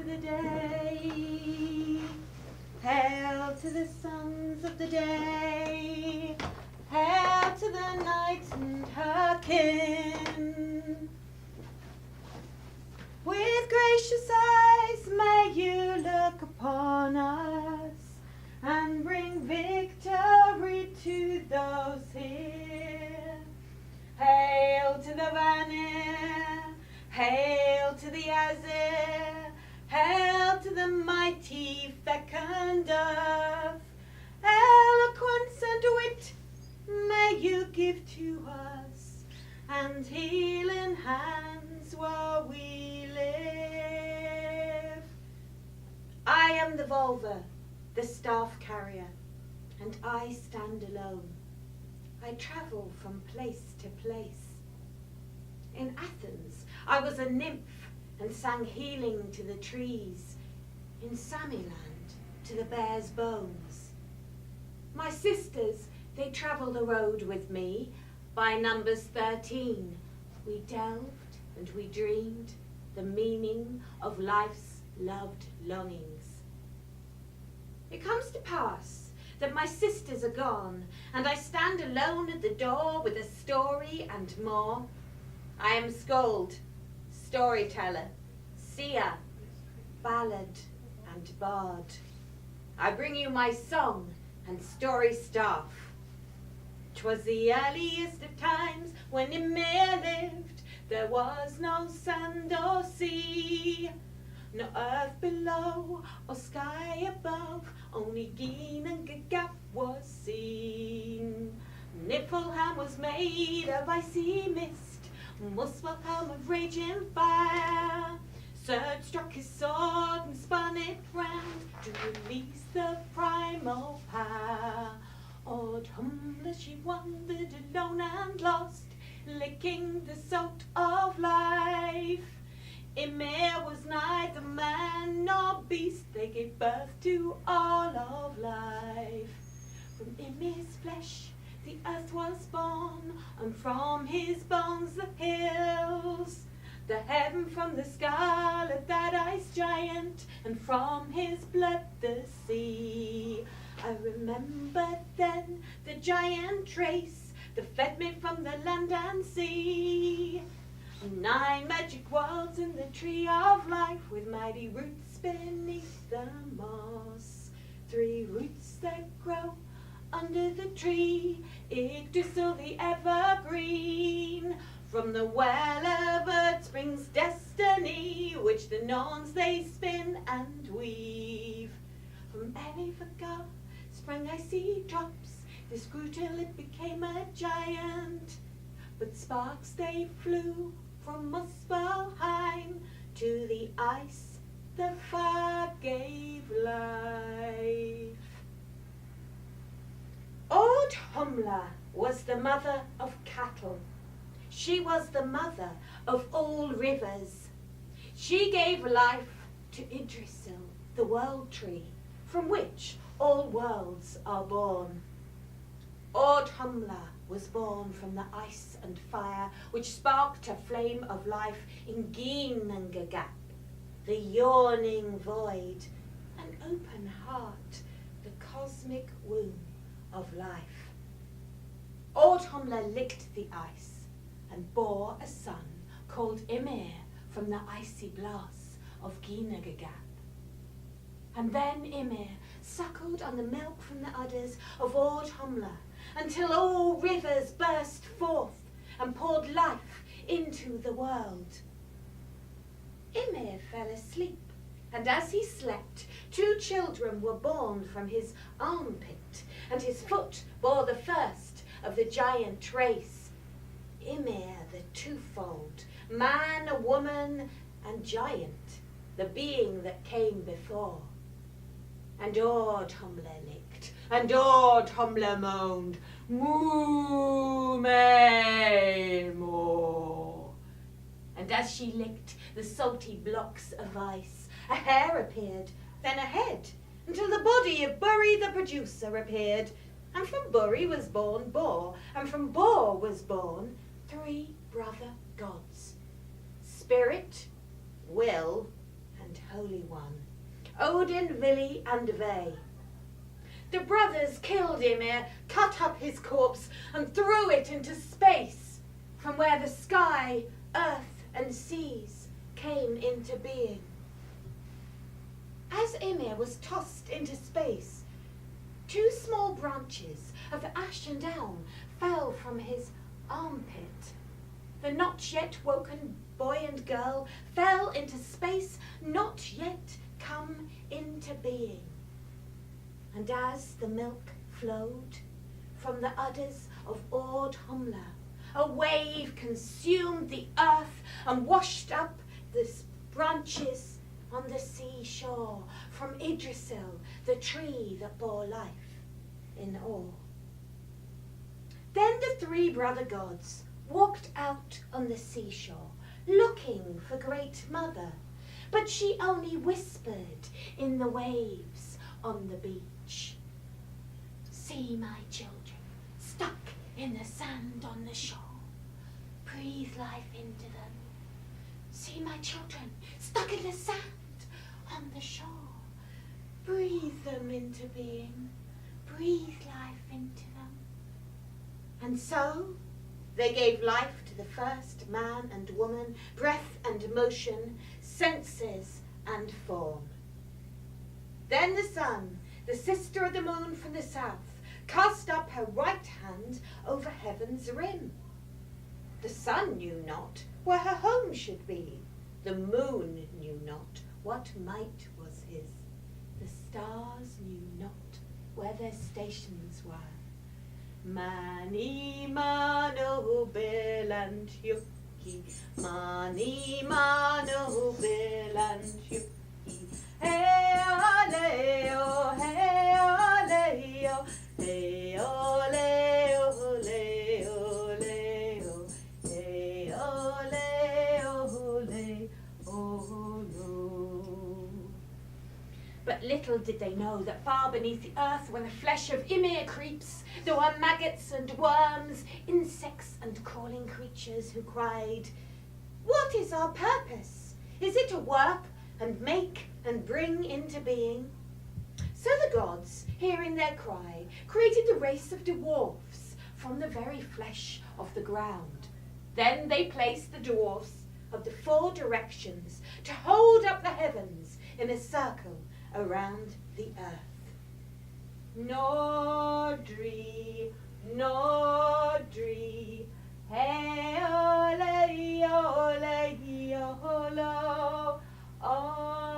to the day. Hail to the sons of the day. Hail to the night and her kin. With gracious eyes may you look upon us and bring victory to those here. Hail to the Vanir, hail to the Azir, hail to the mighty fecund earth. Eloquence and wit may you give to us, and healing hands while we live. I am the Volva, the staff carrier, and I stand alone. I travel from place to place. In Athens, I was a nymph and sang healing to the trees. In Samiland, to the bear's bones. My sisters, they travel the road with me. By numbers 13, we delved and we dreamed the meaning of life's loved longings. It comes to pass that my sisters are gone, and I stand alone at the door with a story and more. I am skald, storyteller, seer, ballad and bard. I bring you my song and story staff. 'Twas the earliest of times when Ymir lived. There was no sand or sea, no earth below or sky above, only Gin and Gagap was seen. Niflheim was made of icy mist, Muspelheim of raging fire. Surge struck his sword and spun it round to release the primal power. Audhumla she wandered alone and lost, licking the salt of life. Ymir was neither man nor beast, they gave birth to all of life. From Ymir's flesh the earth was born, and from his bones the hills. The heaven from the skull of that ice giant, and from his blood the sea. I remember then the giant race that fed me from the land and sea. 9 magic worlds in the tree of life, with mighty roots beneath the moss. 3 roots that grow under the tree, Yggdrasil the evergreen. From the well of earth springs destiny, which the Norns they spin and weave. From Elifagar sprang icy drops, this grew till it became a giant. But sparks they flew from Muspelheim to the ice the fire gave life. Audhumla was the mother of cattle. She was the mother of all rivers. She gave life to Yggdrasil, the world tree, from which all worlds are born. Audhumla was born from the ice and fire, which sparked a flame of life in Gin and Gagap, the yawning void, an open heart, the cosmic womb of life. Audhumla licked the ice and bore a son called Ymir from the icy blasts of Gin and Gagap. And then Ymir suckled on the milk from the udders of Audhumla, until all rivers burst forth and poured life into the world. Ymir fell asleep, and as he slept, 2 children were born from his armpit, and his foot bore the first of the giant race. Ymir the twofold, man, woman, and giant, the being that came before. And Audhumla licked, and Audhumla moaned, moo may more. And as she licked the salty blocks of ice, a hair appeared, then a head, until the body of Buri the producer appeared. And from Buri was born Bor, and from Bor was born 3 brother gods, Spirit, Will, and and Holy One, Odin, Vili, and Ve. The brothers killed Ymir, cut up his corpse, and threw it into space, from where the sky, earth, and seas came into being. As Ymir was tossed into space, 2 small branches of ash and elm fell from his armpit. The not yet woken boy and girl fell into space, not yet come into being. And as the milk flowed from the udders of Ord Humla, a wave consumed the earth and washed up the branches on the seashore from Yggdrasil, the tree that bore life in awe. Then the 3 brother gods walked out on the seashore, looking for Great Mother, but she only whispered in the waves on the beach. See my children, stuck in the sand on the shore. Breathe life into them. See my children, stuck in the sand on the shore. Breathe them into being. Breathe life into them. And so they gave life to the first man and woman, breath and motion, senses and form. Then the sun, the sister of the moon from the south, cast up her right hand over heaven's rim. The sun knew not where her home should be. The moon knew not what might was his. The stars knew not where their stations were. Mani mano bill and yuki, mani mano bill and yuki. Hey ole o, hey ole o, hey ole ole ole o, hey ole ole ole. But little did they know that far beneath the earth, when the flesh of Ymir creeps, there were maggots and worms, insects and crawling creatures who cried, "What is our purpose? Is it to work and make and bring into being?" So the gods, hearing their cry, created the race of dwarfs from the very flesh of the ground. Then they placed the dwarfs of the 4 directions to hold up the heavens in a circle around the earth. Nordri, Nordri, hey ole ole ole,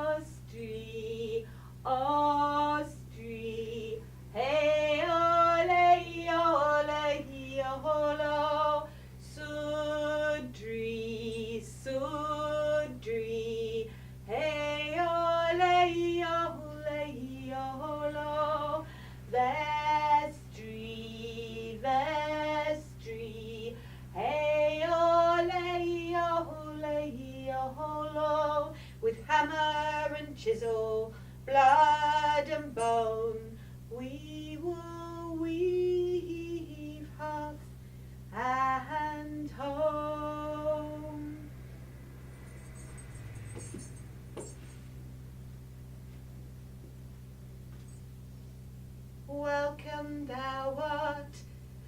Ostri, Ostri, hey ole ole ole, Sudri, Sudri, hey ole ole ole, Vestri, Vestri, hey ole ole ole, with hammer and chisel, blood and bone, we will weave hearth and home. Welcome thou art,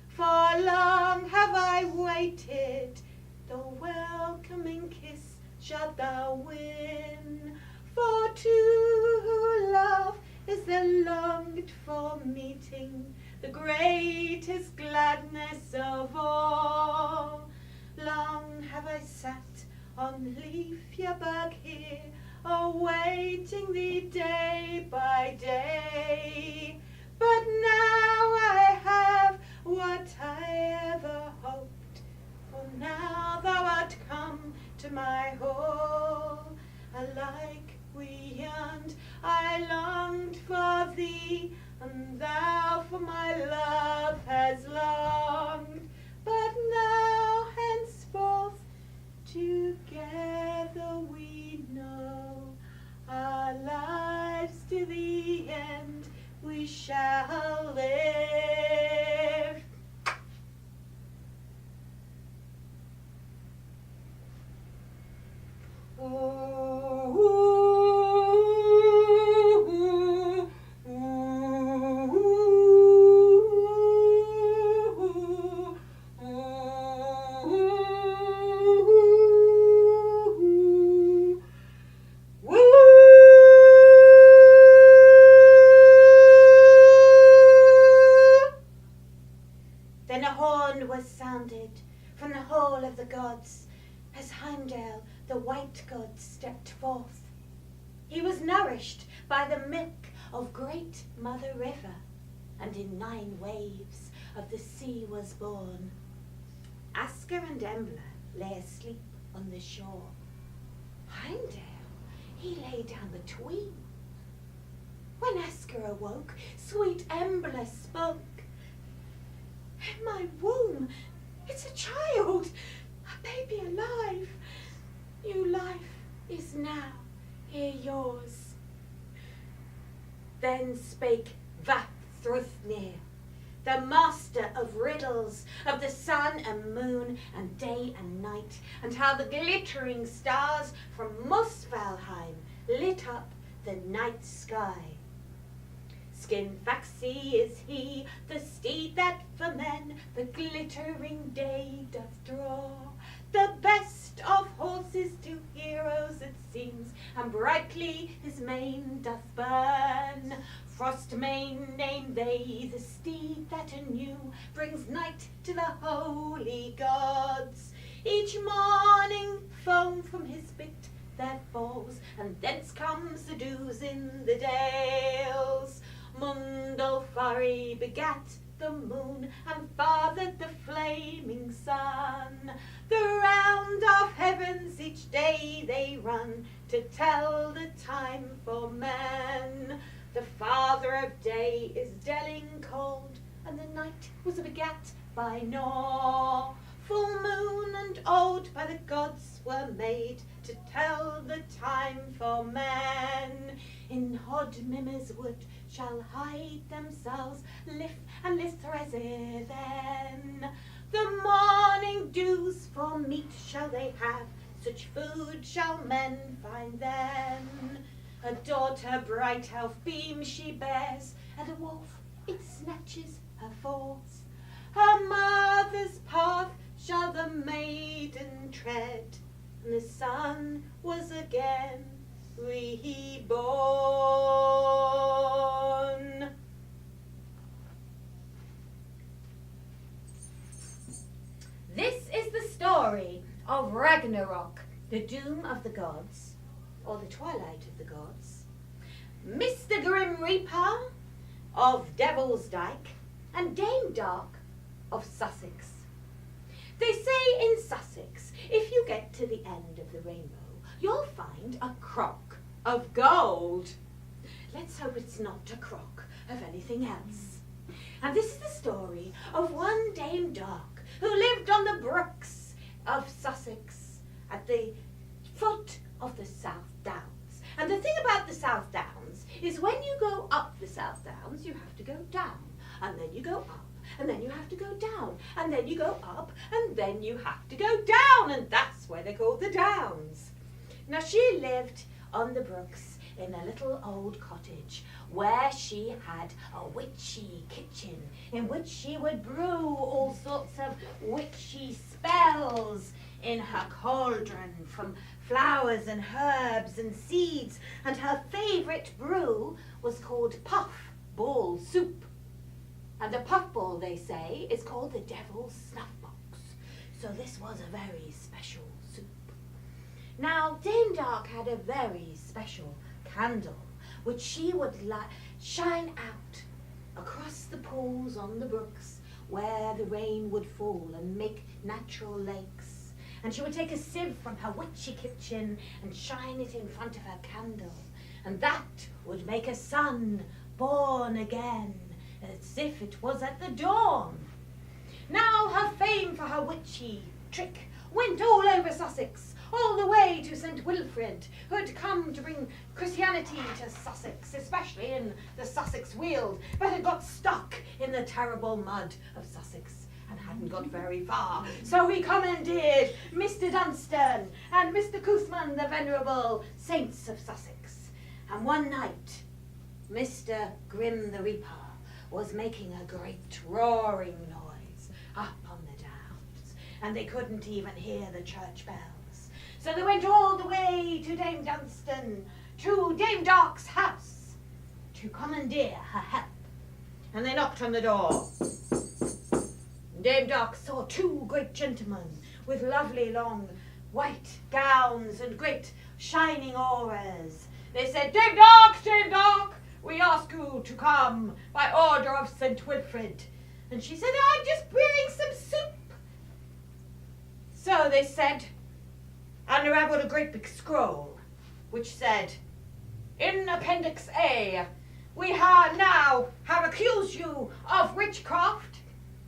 for long have I waited, the welcoming kiss shalt thou win, for two who love is the longed for meeting, the greatest gladness of all. Long have I sat on Leafjaberg here, awaiting thee day by day, but now I have what I ever hoped, for now thou art come to my hall. Alike we yearned, I longed for thee, and thou for my love hast longed, but now henceforth together we know, our lives to the end we shall live. Ooh. Heimdall, the white god, stepped forth. He was nourished by the milk of great Mother River, and in 9 waves of the sea was born. Asker and Embla lay asleep on the shore. Heimdall, he lay down between. When Asker awoke, sweet Embla spoke. In my womb, it's a child, a baby alive. New life is now here yours. Then spake Vafthrûdnir, the master of riddles, of the sun and moon and day and night, and how the glittering stars from Muspelheim lit up the night sky. Skinfaxi is he, the steed that for men the glittering day doth draw. The best of horses to heroes it seems, and brightly his mane doth burn. Frostmane name they the steed that anew brings night to the holy gods. Each morning foam from his bit there falls, and thence comes the dews in the dales. Mundalfari begat the moon and fathered the flaming sun. The round of heavens each day they run to tell the time for men. The father of day is Delling cold, and the night was begat by Nor. Full moon and old by the gods were made to tell the time for men. In Hodmimir's wood shall hide themselves Lif and Lithrezir then. The morning dews for meat shall they have, such food shall men find then. A daughter bright elf beam she bears, and a wolf it snatches her forth. Her mother's path shall the maiden tread, and the sun was again reborn. This is the story of Ragnarok, the doom of the gods, or the twilight of the gods. Mr. Grim Reaper of Devils Dyke and Dame Dark of Sussex. They say in Sussex, if you get to the end of the rainbow, you'll find a crock of gold. Let's hope it's not a crock of anything else. And this is the story of one Dame Dark who lived on the brooks of Sussex at the foot of the South Downs. And the thing about the South Downs is when you go up the South Downs, you have to go down, and then you go up, and then you have to go down, and then you go up, and then you have to go down, and that's why they're called the Downs. Now she lived on the brooks in a little old cottage where she had a witchy kitchen in which she would brew all sorts of witchy spells in her cauldron from flowers and herbs and seeds, and her favourite brew was called puff ball soup. And the puff ball, they say, is called the Devil's Snuff Box. So this was a very special soup. Now, Dame Dark had a very special candle, which she would shine out across the pools on the brooks where the rain would fall and make natural lakes. And she would take a sieve from her witchy kitchen and shine it in front of her candle. And that would make a sun born again, as if it was at the dawn. Now her fame for her witchy trick went all over Sussex, all the way to St. Wilfrid, who had come to bring Christianity to Sussex, especially in the Sussex Weald, but had got stuck in the terrible mud of Sussex and hadn't got very far. So he commandeered Mr. Dunstan and Mr. Cuthman, the venerable saints of Sussex. And one night, Mr. Grim the Reaper was making a great roaring noise up on the downs, and they couldn't even hear the church bells. So they went all the way to Dame Dunstan, to Dame Dark's house, to commandeer her help. And they knocked on the door. Dame Dark saw two great gentlemen with lovely long white gowns and great shining auras. They said, Dame Dark, we ask you to come by order of St. Wilfrid. And she said, I'm just brewing some soup. So they said, and unraveled a great big scroll, which said, in Appendix A, we now have accused you of witchcraft,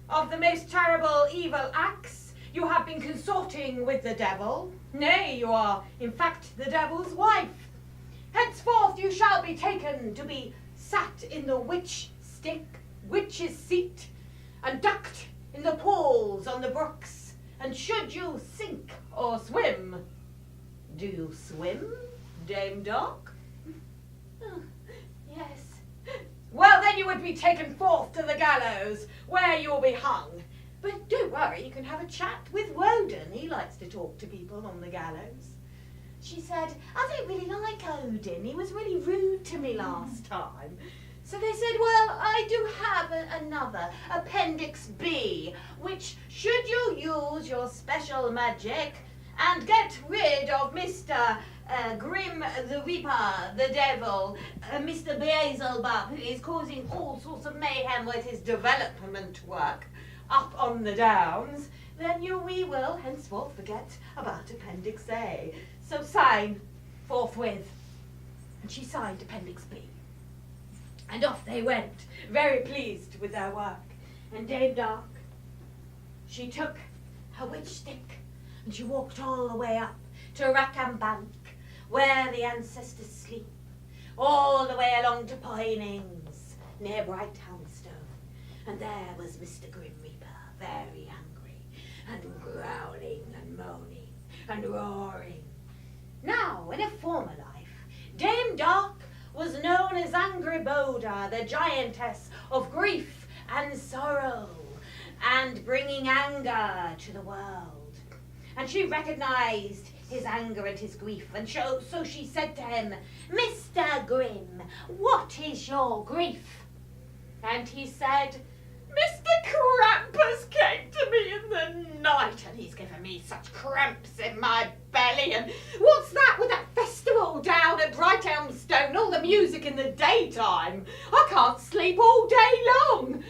of the most terrible evil acts. You have been consorting with the devil. Nay, you are, in fact, the devil's wife. Henceforth you shall be taken to be sat in the witch's seat, and ducked in the pools on the brooks. And should you sink or swim, do you swim, Dame Dark? Oh, yes. Well, then you would be taken forth to the gallows, where you will be hung. But don't worry, you can have a chat with Woden. He likes to talk to people on the gallows. She said, I don't really like Odin. He was really rude to me last time. So they said, well, I do have another, Appendix B, which, should you use your special magic and get rid of Mr. Grim the Reaper, the devil, Mr. Beelzebub, who is causing all sorts of mayhem with his development work up on the downs, then we will henceforth forget about Appendix A. So sign forthwith. And she signed Appendix B. And off they went, very pleased with their work. And Dame Dark, she took her witch stick and she walked all the way up to Rakambank, where the ancestors sleep, all the way along to Pinings, near Brighthelmstone. And there was Mr. Grim Reaper, very angry, and growling and moaning and roaring. Now, in a former life, Dame Dark was known as Angry Boda, the giantess of grief and sorrow, and bringing anger to the world. And she recognized his anger and his grief, and so she said to him, Mr. Grim, what is your grief? And he said, Mr. Krampus came to me in the night, and he's given me such cramps in my belly, and what's that with that festival down at Brighthelmstone, all the music in the daytime? I can't sleep all day long.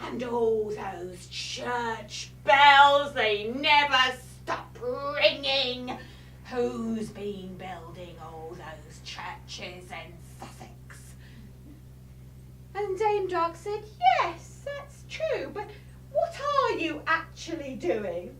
And all those church bells, they never stop ringing. Who's been building all those churches in Sussex? And Dame Dark said, yes, that's true, but what are you actually doing?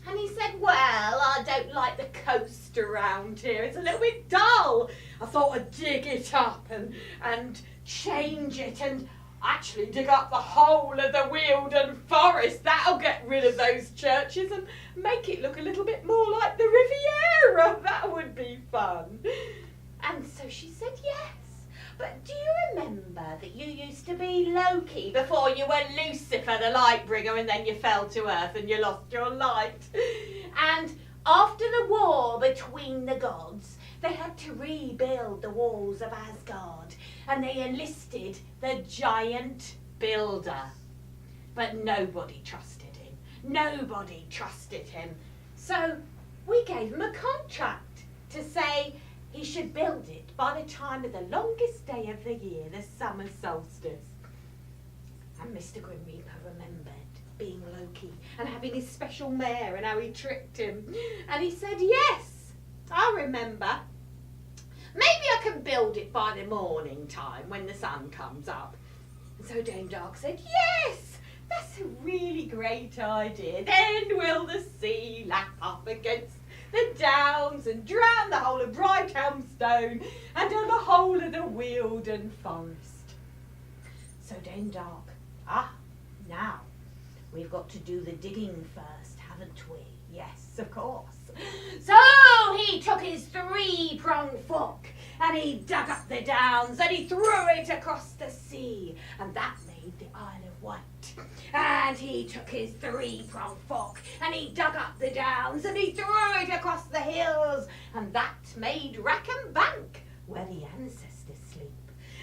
And he said, well, I don't like the coast around here. It's a little bit dull. I thought I'd dig it up and change it and actually dig up the whole of the Wealden Forest. That'll get rid of those churches and make it look a little bit more like the Riviera. That would be fun. And so she said, yes. But do you remember that you used to be Loki before you were Lucifer the Lightbringer, and then you fell to earth and you lost your light? And after the war between the gods, they had to rebuild the walls of Asgard, and they enlisted the giant builder. But nobody trusted him. Nobody trusted him. So we gave him a contract to say he should build it by the time of the longest day of the year, the summer solstice. And Mr. Grim Reaper remembered being Loki and having his special mare and how he tricked him. And he said, yes, I remember. Maybe I can build it by the morning time when the sun comes up. And so Dame Dark said, yes, that's a really great idea. Then will the sea lap up against the downs and drown the whole of Brighthelmstone and the whole of the Wealden Forest. So Dame Dark, now we've got to do the digging first, haven't we? Yes, of course. So he took his three-pronged fork and he dug up the downs and he threw it across the sea, and that made the Isle of Wight. And he took his three-pronged fork and he dug up the downs and he threw it across the hills, and that made Rackham Bank, where the ancestors sleep.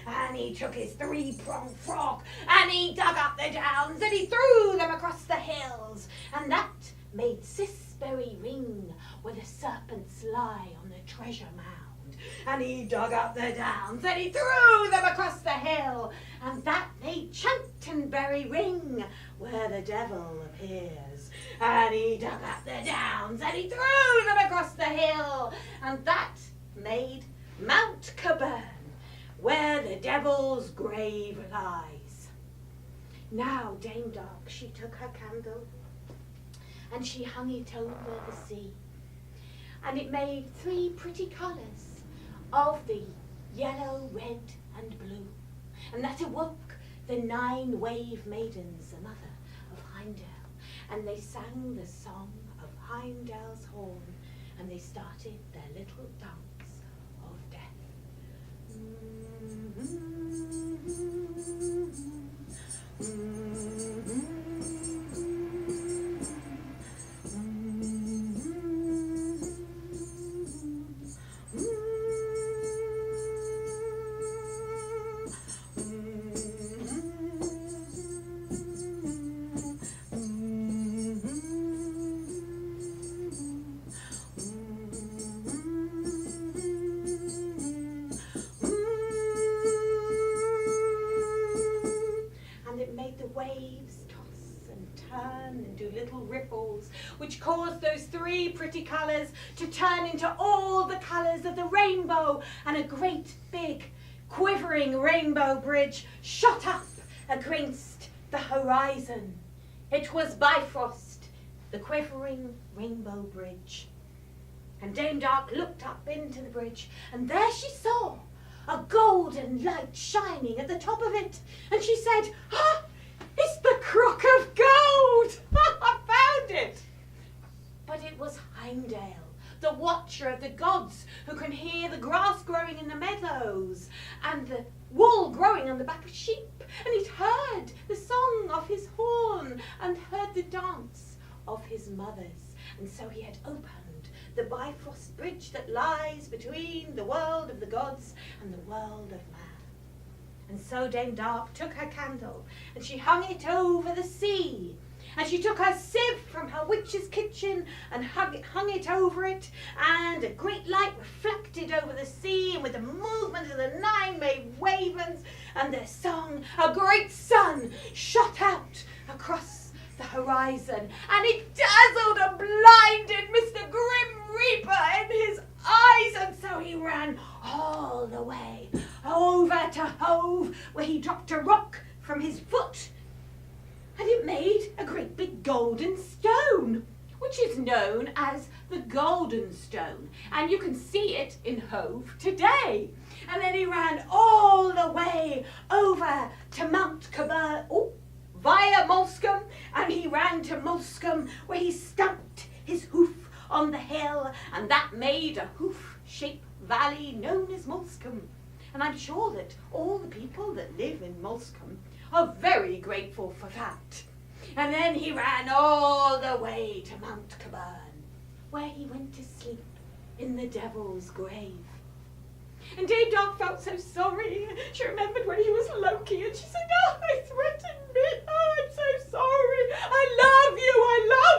And he took his three-pronged fork and he dug up the downs and he threw them across the hills, and that made Sis very ring where the serpents lie on the treasure mound. And he dug up the downs and he threw them across the hill, and that made Chanctonbury ring where the devil appears. And he dug up the downs and he threw them across the hill, and that made Mount Caburn where the devil's grave lies. Now Dame Dark, she took her candle and she hung it over the sea, and it made 3 pretty colours of the yellow, red and blue, and that awoke the 9 wave maidens, the mother of Heimdall, and they sang the song of Heimdall's horn, and they started their little dance of death. Which caused those 3 pretty colours to turn into all the colours of the rainbow, and a great big quivering rainbow bridge shot up against the horizon. It was Bifrost, the quivering rainbow bridge. And Dame Dark looked up into the bridge, and there she saw a golden light shining at the top of it, and she said, "Ah, it's the crock of gold! I found it!" But it was Heimdall, the watcher of the gods, who can hear the grass growing in the meadows and the wool growing on the back of sheep. And he'd heard the song of his horn and heard the dance of his mothers. And so he had opened the Bifrost bridge that lies between the world of the gods and the world of man. And so Dame Dark took her candle and she hung it over the sea. And she took her sieve from her witch's kitchen and hung it over it, and a great light reflected over the sea, and with the movement of the 9 made ravens and their song, a great sun shot out across the horizon, and it dazzled and blinded Mr. Grim Reaper in his eyes, and so he ran all the way over to Hove, where he dropped a rock from his foot, and it made a great big golden stone, which is known as the Golden Stone, and you can see it in Hove today. And then he ran all the way over to Mount Caburn, via Molscombe, and he ran to Molscombe, where he stamped his hoof on the hill, and that made a hoof-shaped valley known as Molscombe. And I'm sure that all the people that live in Molscombe are very grateful for that. And then he ran all the way to Mount Caburn, where he went to sleep in the devil's grave. And Dame Dark felt so sorry. She remembered when he was Loki, and she said, "Oh, they threatened me. Oh, I'm so sorry. I love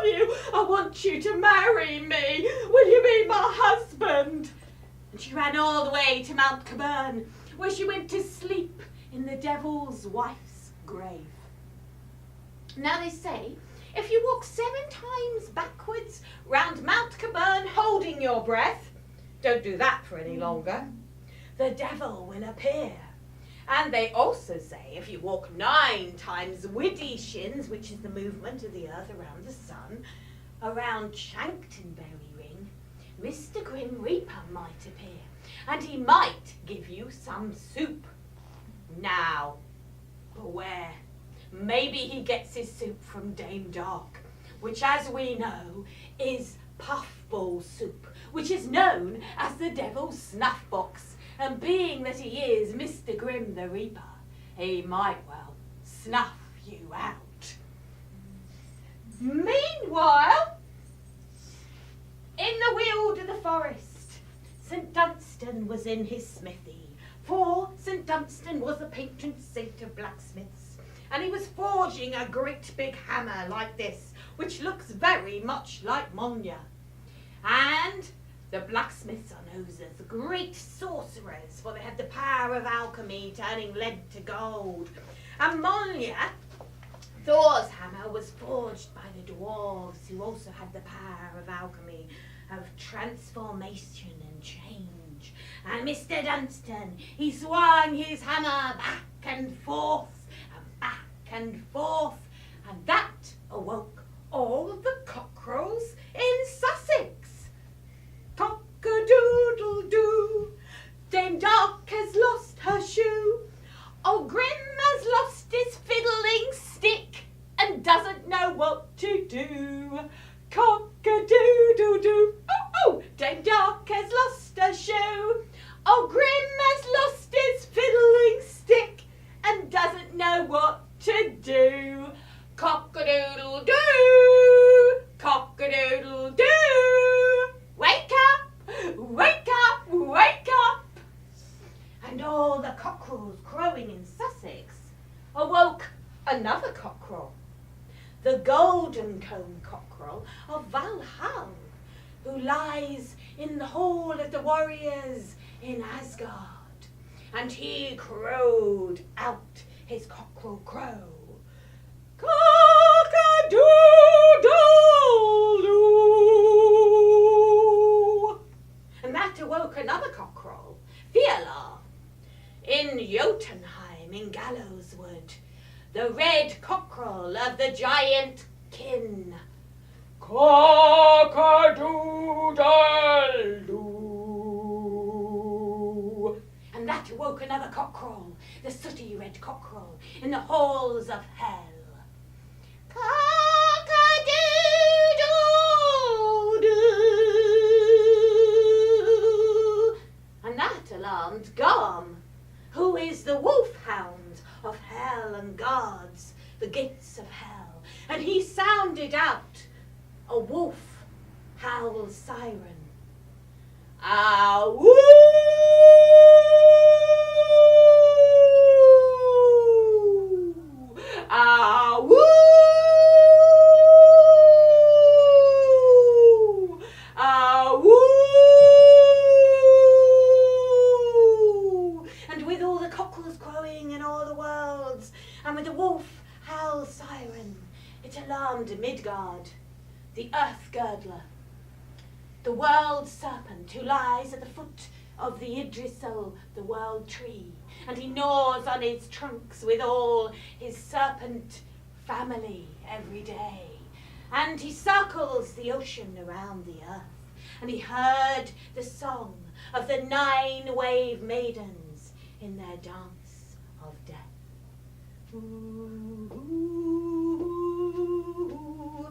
you. I want you to marry me. Will you be my husband?" And she ran all the way to Mount Caburn, where she went to sleep in the devil's wife's grave. Now they say, if you walk 7 times backwards round Mount Caburn holding your breath, don't do that for any longer, the devil will appear. And they also say, if you walk 9 times widdy shins, which is the movement of the earth around the sun, around Chanctonbury Ring, Mr. Grim Reaper might appear, and he might give you some soup. Now, beware. Maybe he gets his soup from Dame Dark, which, as we know, is puffball soup, which is known as the devil's snuff box. And being that he is Mr. Grim the Reaper, he might well snuff you out. Meanwhile, in the weald of the forest, St. Dunstan was in his smithy, for St. Dunstan was the patron saint of blacksmiths, and he was forging a great big hammer like this, which looks very much like Monya. And the blacksmiths are known as great sorcerers, for they have the power of alchemy, turning lead to gold. And Monya, Thor's hammer, was forged by the dwarves, who also had the power of alchemy, of transformation and change. And Mr. Dunstan, he swung his hammer back and forth, and that awoke all the cockerels in Sussex. Cock-a-doodle-doo, Dame Dark has lost her shoe. Old Grim has lost his fiddling stick and doesn't know what to do. Cock-a-doodle-doo, oh, Dame Dark has lost her shoe. Old Grim has lost his fiddling stick and doesn't know what to do. Cock-a-doodle-doo, cock-a-doodle-doo. Wake up, wake up, wake up. And all the cockerels crowing in Sussex awoke another cockerel, the golden comb cockerel of Valhall, who lies in the hall of the warriors in Asgard. And he crowed out his cockerel crow. Cock-a-doodle-doo. And that awoke another cockerel, Fialar, in Jotunheim in Gallowswood, the red cockerel of the giant kin. Cock-a-doodle-doo. And that awoke another cockerel, the sooty red cockerel, in the halls of hell. Cock-a-doodle-doo. And that alarmed Garm, who is the wolfhound of hell and guards the gates of hell. And he sounded out a wolf howl siren. Ah-woo! Ah-woo! Ah-woo! And with all the cockerels crowing in all the worlds, and with the wolf howl siren, it alarmed Midgard, the earth girdler, the world serpent who lies at the foot of the Yggdrasil, the world tree, and he gnaws on its trunks with all his serpent family every day. And he circles the ocean around the earth, and he heard the song of the 9 wave maidens in their dance of death. Ooh, ooh, ooh, ooh,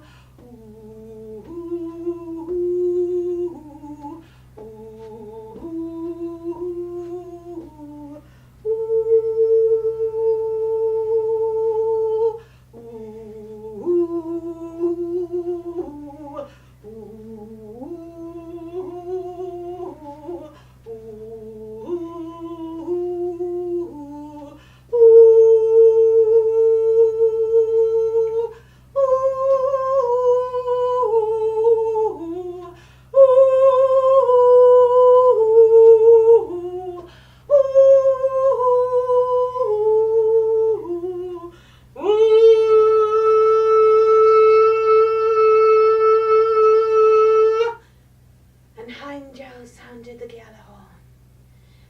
sounded the Gjallarhorn,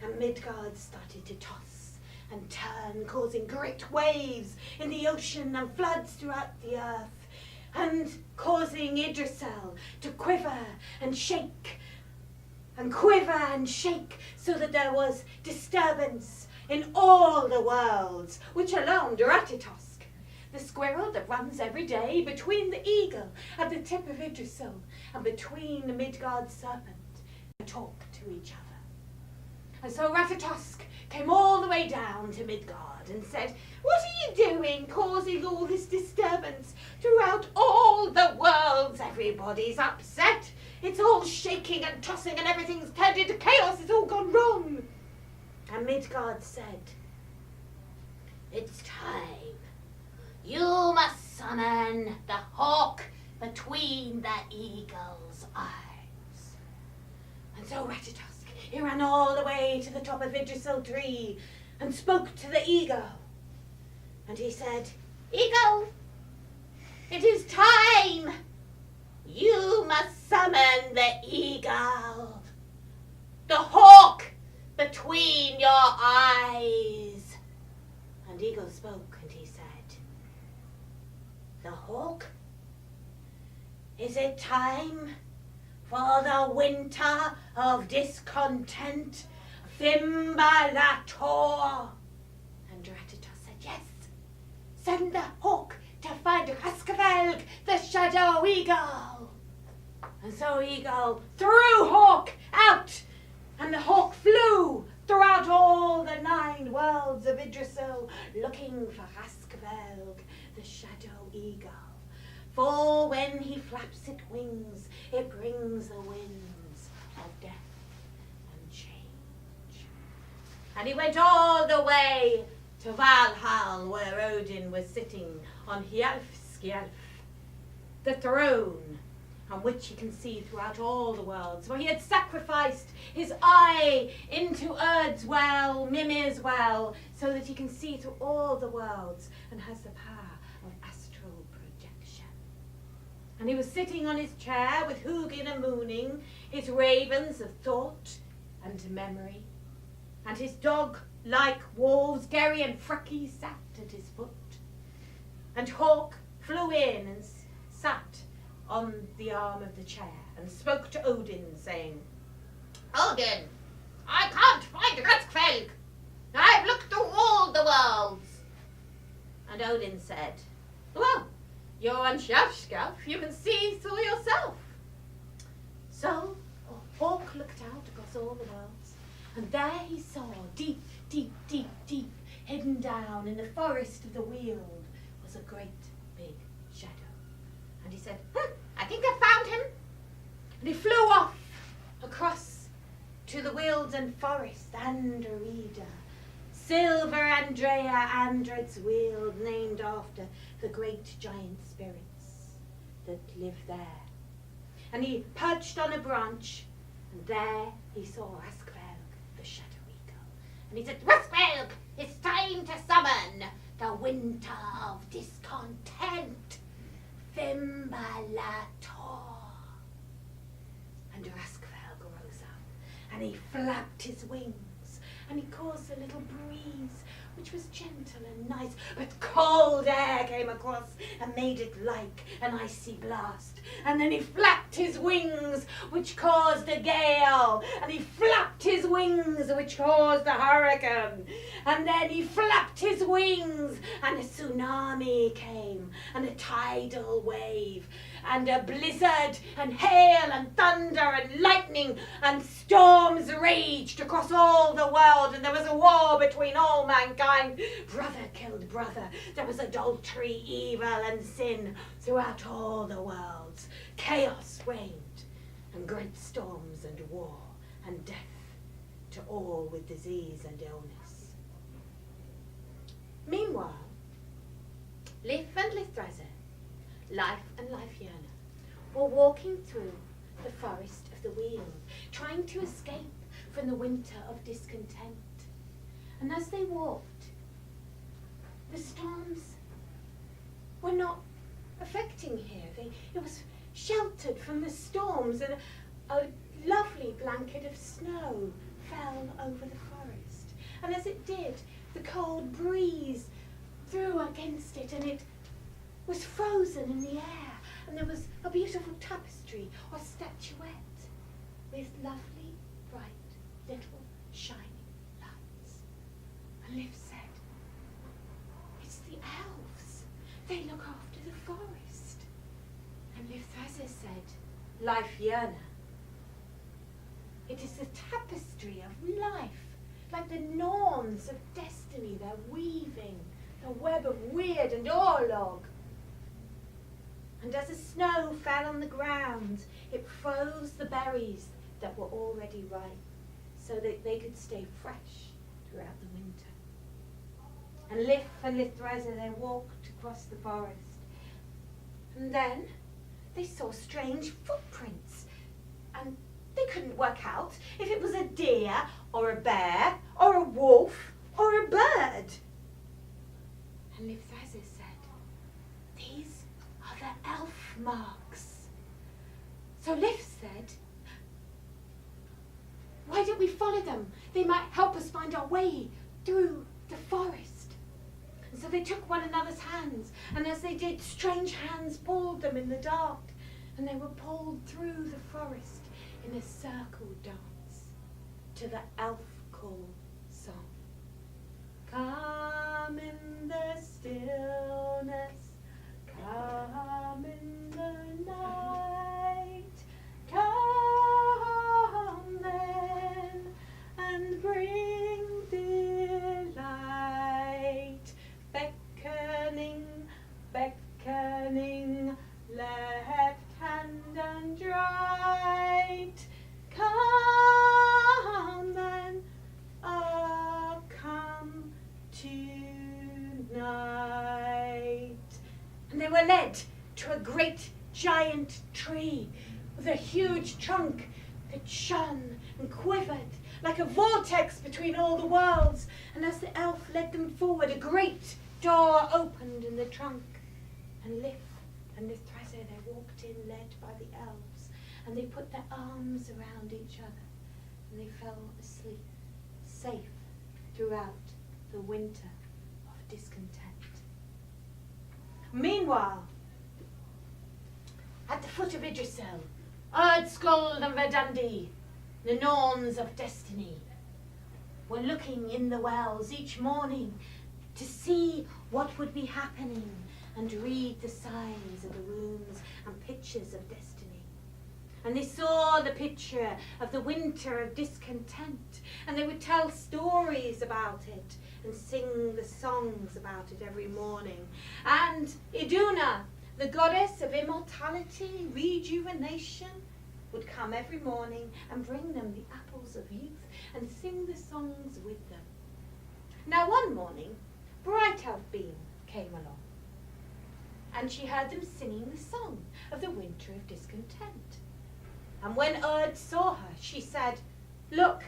and Midgard started to toss and turn, causing great waves in the ocean and floods throughout the earth, and causing Yggdrasil to quiver and shake, so that there was disturbance in all the worlds, which alarmed Ratatosk, the squirrel that runs every day between the eagle at the tip of Yggdrasil and between the Midgard serpent, and talk to each other. And so Ratatosk came all the way down to Midgard and said, "What are you doing, causing all this disturbance throughout all the worlds? Everybody's upset. It's all shaking and tossing and everything's turned into chaos. It's all gone wrong." And Midgard said, "It's time. You must summon the hawk between the eagle's eyes. And so Ratatosk, he ran all the way to the top of Idrisil tree and spoke to the eagle. And he said, "Eagle, it is time. You must summon the eagle, the hawk between your eyes." And Eagle spoke and he said, "The hawk? Is it time for the winter of discontent, Fimbalator?" And Ratatosk said, "Yes, send the hawk to find Raskavelg, the shadow eagle." And so Eagle threw Hawk out, and the hawk flew throughout all the 9 worlds of Idrisil, looking for Raskavelg, the shadow eagle. For when he flaps its wings, it brings the winds of death and change. And he went all the way to Valhall, where Odin was sitting on Hjalfskjalf, the throne on which he can see throughout all the worlds, where he had sacrificed his eye into Urd's well, Mimir's well, so that he can see through all the worlds and has the power of astral projection. And he was sitting on his chair with Hugin and Mooning, his ravens of thought and memory, and his dog-like wolves, Geri and Freki, sat at his foot. And Hawk flew in and sat on the arm of the chair and spoke to Odin, saying, "Odin, I can't find Raskvelg. I've looked through all the worlds." And Odin said, "Well, you're on Hjalfskjalf. You can see through yourself." So Hawk looked out across all the worlds, and there he saw, deep, deep, deep, deep, hidden down in the forest of the Weald, was a great big shadow. And he said, "I think I found him." And he flew off across to the Wealden forest, Andromeda, Silver Andrea, Andred's Weald, named after the great giant spirits that live there. And he perched on a branch, and there he saw Raskvelg, the shadow eagle. And he said, "Raskvelg, it's time to summon the winter of discontent, Fimbalator." And Raskvelg rose up, and he flapped his wings, and he caused a little breeze, which was gentle and nice, but cold air came across and made it like an icy blast. And then he flapped his wings, which caused a gale, and he flapped his wings, which caused a hurricane. And then he flapped his wings, and a tsunami came, and a tidal wave, and a blizzard, and hail, and thunder, and lightning, and storms raged across all the world, and there was a war between all mankind. Brother killed brother. There was adultery, evil, and sin throughout all the worlds. Chaos reigned, and great storms, and war, and death to all with disease and illness. Meanwhile, Lif and Lithrazer, Life and Lifeyearner, were walking through the forest of the Weald, trying to escape from the winter of discontent. And as they walked, the storms were not affecting here. It was sheltered from the storms, and a lovely blanket of snow fell over the forest. And as it did, the cold breeze threw against it, and it was frozen in the air. And there was a beautiful tapestry or statuette with lovely, bright, little, shining lights. And Liv said, "It's the elves. They look after the forest." And Lithrazer said, "Lifeyearner, it is the tapestry of life, like the Norns of destiny. They're weaving the web of weird and Orlog." And as the snow fell on the ground, it froze the berries that were already ripe, so that they could stay fresh throughout the winter. And Lif and Lithrazer, they walked across the forest. And then they saw strange footprints, and they couldn't work out if it was a deer or a bear or a wolf or a bird. And Lifthrasir said, "These are the elf marks." So Lif said, "Why don't we follow them? They might help us find our way through the forest." And so they took one another's hands, and as they did, strange hands pulled them in the dark, and they were pulled through the forest in a circle dance to the elf call song. Come in the stillness, come in the night, come then and bring delight. Beckoning, beckoning, left hand and right. Come then, oh come tonight. And they were led to a great giant tree with a huge trunk that shone and quivered like a vortex between all the worlds. And as the elf led them forward, a great door opened in the trunk. And Lif and Lifthrasir, they walked in, led by the elves, and they put their arms around each other, and they fell asleep, safe throughout the winter of discontent. Meanwhile, at the foot of Idrisil, Erdskuld and Verdandi, the Norns of destiny, were looking in the wells each morning to see what would be happening and read the signs of the runes and pictures of destiny. And they saw the picture of the winter of discontent, and they would tell stories about it and sing the songs about it every morning. And Iduna, the goddess of immortality, rejuvenation, would come every morning and bring them the apples of youth and sing the songs with them. Now one morning, Bright Elf Beam came along, and she heard them singing the song of the winter of discontent. And when Erd saw her, she said, "Look,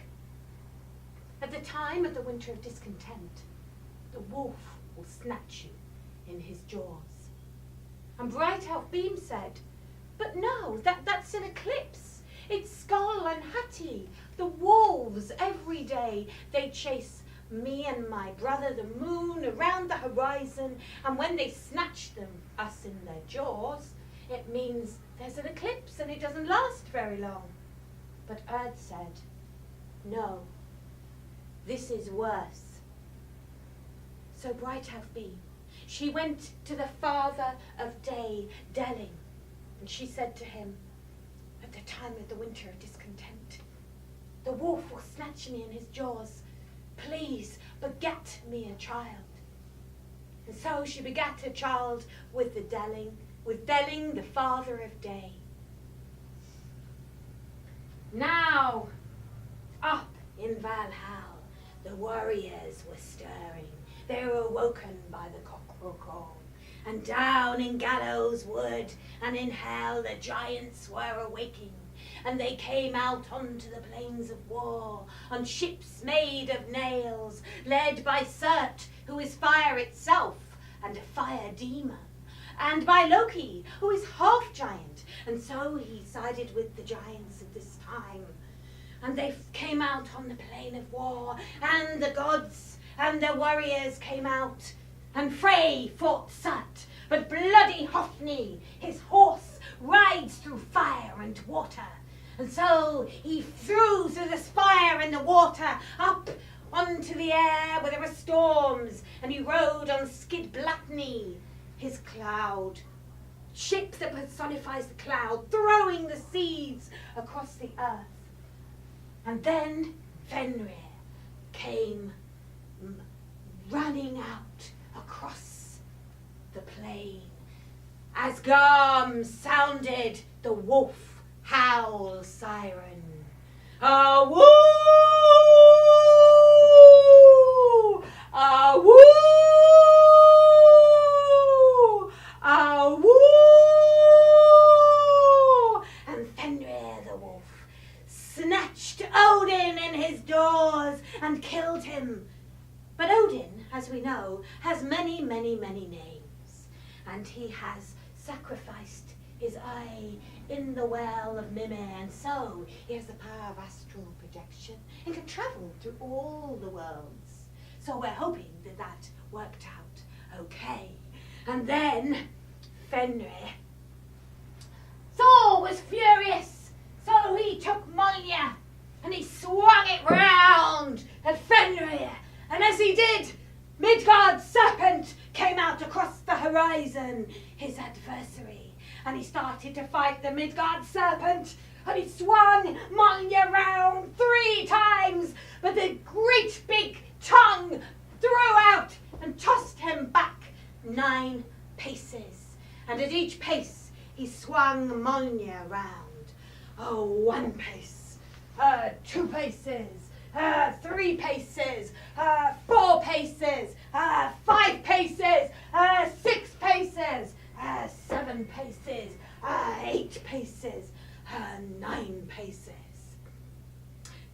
at the time of the winter of discontent, the wolf will snatch you in his jaws." And Bright Elf Beam said, "But no, that's an eclipse. It's Skull and Hattie, the wolves. Every day they chase me and my brother the moon around the horizon, and when they snatch us in their jaws, it means there's an eclipse and it doesn't last very long." But Erd said, "No, this is worse." So Bright Elf Beam, she went to the father of day, Delling, and she said to him, "At the time of the winter of discontent, the wolf will snatch me in his jaws. Please beget me a child." And so she begat a child with Delling, the father of day. Now, up in Valhall, the warriors were stirring. They were awoken by the cockerel call. And down in Gallows Wood and in Hell the giants were awaking. And they came out onto the plains of war on ships made of nails, led by Surt, who is fire itself and a fire demon, and by Loki, who is half giant, and so he sided with the giants at this time. And they came out on the plain of war, and the gods and the warriors came out, and Frey fought Surt, but bloody Hofni, his horse, rides through fire and water. And so he threw through the fire and the water up onto the air where there were storms, and he rode on Skidblatney, his cloud, ship that personifies the cloud, throwing the seeds across the earth. And then Fenrir came running out across the plain as Garm sounded the wolf howl siren. A woo! A woo! A woo! his doors and killed him. But Odin, as we know, has many, many, many names. And he has sacrificed his eye in the well of Mimir, and so he has the power of astral projection and can travel through all the worlds. So we're hoping that that worked out okay. And then Fenrir. Thor was furious, so he took Mjolnir and he swung it round at Fenrir. And as he did, Midgard's serpent came out across the horizon, his adversary. And he started to fight the Midgard serpent, and he swung Mjolnir round 3 times, but the great big tongue threw out and tossed him back 9 paces. And at each pace, he swung Mjolnir round. Oh, 1 pace, 2 paces, 3 paces, 4 paces, 5 paces, 6 paces, 7 paces, 8 paces, 9 paces.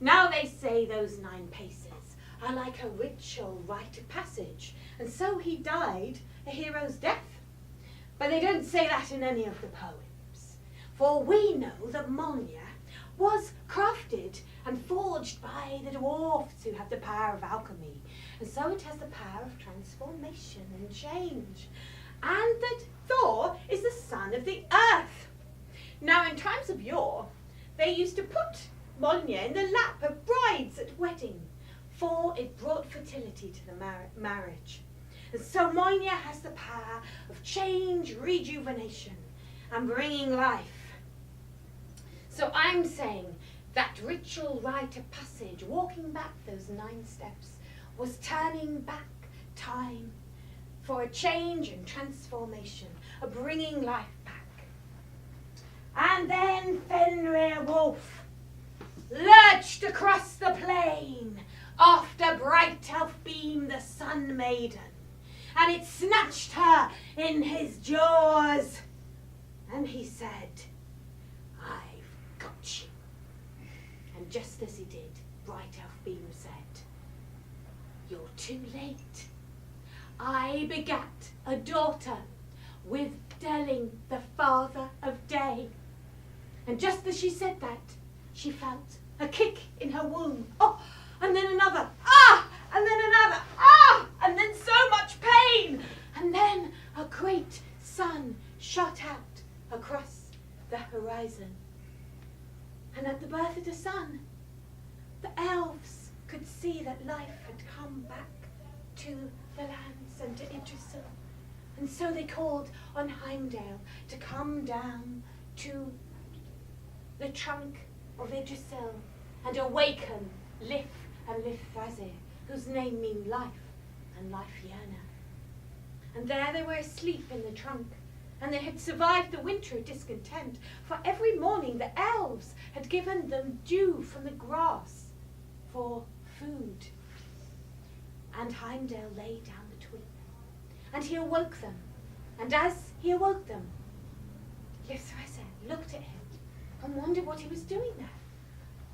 Now they say those 9 paces are like a ritual rite of passage, and so he died a hero's death. But they don't say that in any of the poems, for we know that Mjolnir was crafted and forged by the dwarfs who have the power of alchemy, and so it has the power of transformation and change, and that Thor is the son of the earth. Now in times of yore, they used to put Mjolnir in the lap of brides at wedding, for it brought fertility to the marriage. And so Mjolnir has the power of change, rejuvenation, and bringing life. So I'm saying that ritual rite of passage, walking back those 9 steps, was turning back time for a change and transformation, a bringing life back. And then Fenrir Wolf lurched across the plain after bright Elfbeam, the Sun Maiden, and it snatched her in his jaws, and he said, "I've got you." And just as he did, bright Elfbeam said, "You're too late. I begat a daughter with Delling, the father of day." And just as she said that, she felt a kick in her womb. Oh, and then another. Ah! And then another. Ah! And then so much pain. And then a great sun shot out across the horizon. And at the birth of the sun, the elves could see that life had come back to the lands and to Yggdrasil. And so they called on Heimdall to come down to the trunk of Yggdrasil and awaken Lif and Lithrazir, whose name mean life and life yearner. And there they were asleep in the trunk, and they had survived the winter of discontent, for every morning the elves had given them dew from the grass for food. And Heimdall lay down between them, and he awoke them. And as he awoke them, Lithrazir looked at him and wondered what he was doing there.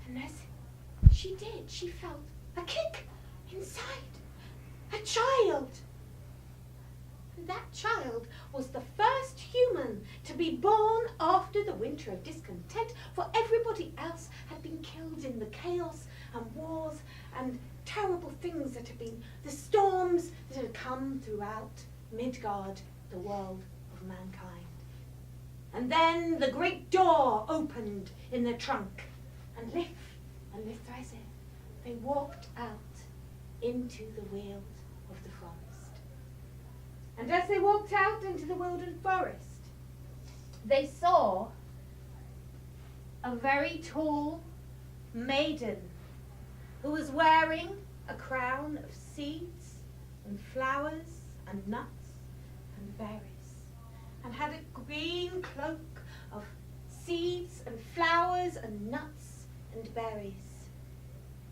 And as she did, she felt a kick inside, a child. And that child was the first human to be born after the winter of discontent, for everybody else had been killed in the chaos and wars and terrible things that had been, the storms that had come throughout Midgard, the world of mankind. And then the great door opened in the trunk, and Lif and Lithrazir, they walked out into the weald of the forest. And as they walked out into the wilderness forest, they saw a very tall maiden who was wearing a crown of seeds and flowers and nuts and berries, and had a green cloak of seeds and flowers and nuts and berries.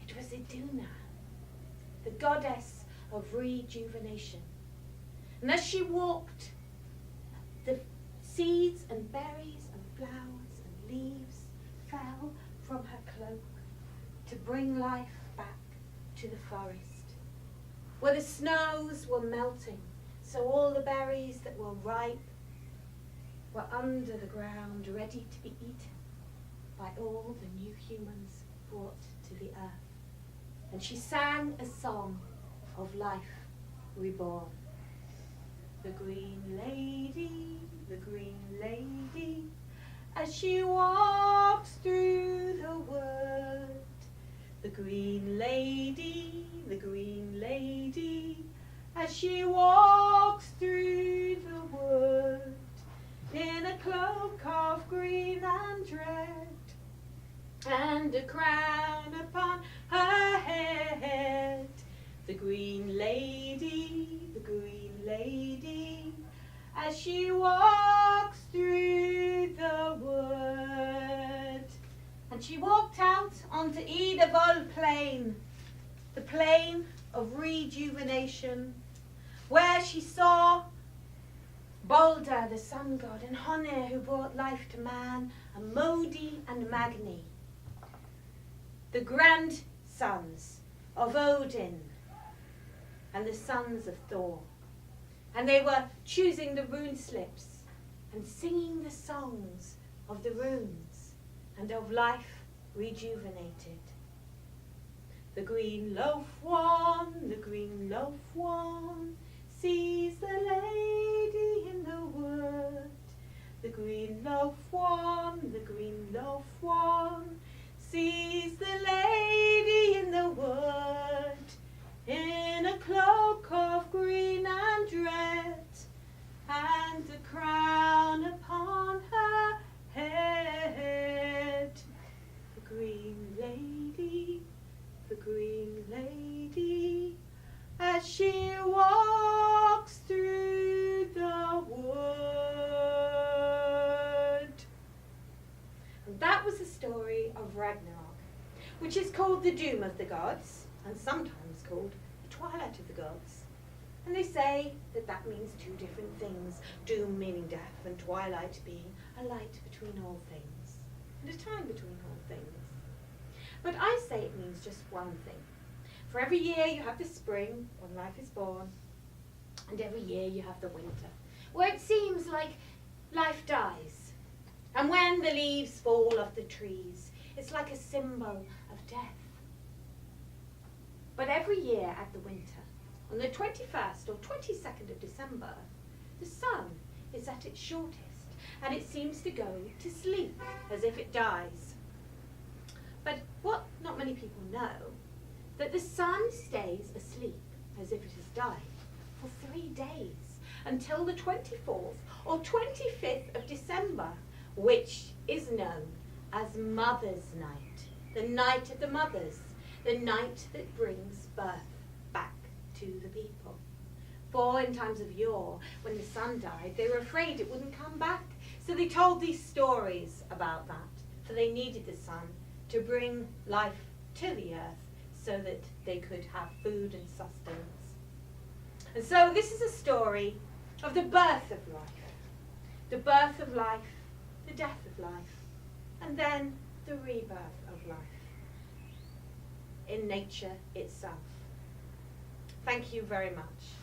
It was Iduna, the goddess of rejuvenation. And as she walked, the seeds and berries and flowers and leaves fell from her cloak to bring life back to the forest, where the snows were melting, so all the berries that were ripe were under the ground, ready to be eaten by all the new humans brought to the earth. And she sang a song of life reborn. The green lady, as she walks through the wood. The green lady, as she walks through the wood, in a cloak of green and red, and a crown upon her head. The green lady, as she walks through the wood. And she walked out onto Edavol Plain, the plain of rejuvenation, where she saw Balder, the sun god, and Honir, who brought life to man, and Modi and Magni, the grandsons of Odin and the sons of Thor. And they were choosing the rune slips and singing the songs of the runes and of life rejuvenated. The green loaf one, sees the lady in the wood. The green loaf one, sees the lady in the wood, in a cloak of green and red, and a crown upon her head. The green lady, as she walks through the wood. And that was the story of Ragnarok, which is called the Doom of the Gods, and sometimes called the Twilight of the Gods. And they say that that means two different things, doom meaning death, and twilight being a light between all things, and a time between all things. But I say it means just one thing. For every year you have the spring, when life is born, and every year you have the winter, where it seems like life dies. And when the leaves fall off the trees, it's like a symbol of death. But every year at the winter, on the 21st or 22nd of December, the sun is at its shortest, and it seems to go to sleep as if it dies. But what not many people know, that the sun stays asleep as if it has died for 3 days, until the 24th or 25th of December, which is known as Mother's Night, the night of the mothers, the night that brings birth back to the people. For in times of yore, when the sun died, they were afraid it wouldn't come back, so they told these stories about that, for they needed the sun to bring life to the earth so that they could have food and sustenance. And so this is a story of the birth of life, the death of life, and then the rebirth of life in nature itself. Thank you very much.